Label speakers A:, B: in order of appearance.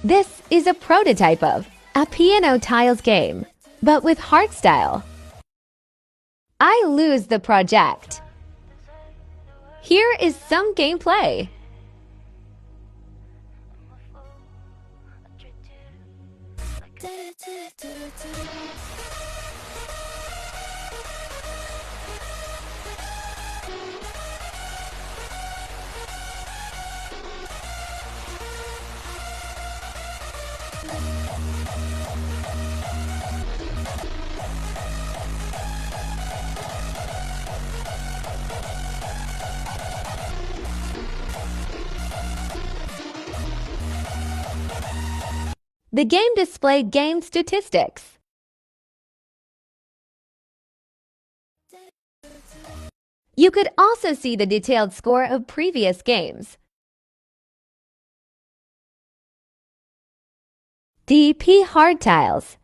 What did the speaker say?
A: This is a prototype of a piano tiles game, but with Hardstyle. I lose the project. Here is some gameplay. The game displayed game statistics. You could also see the detailed score of previous games. DP HardTiles.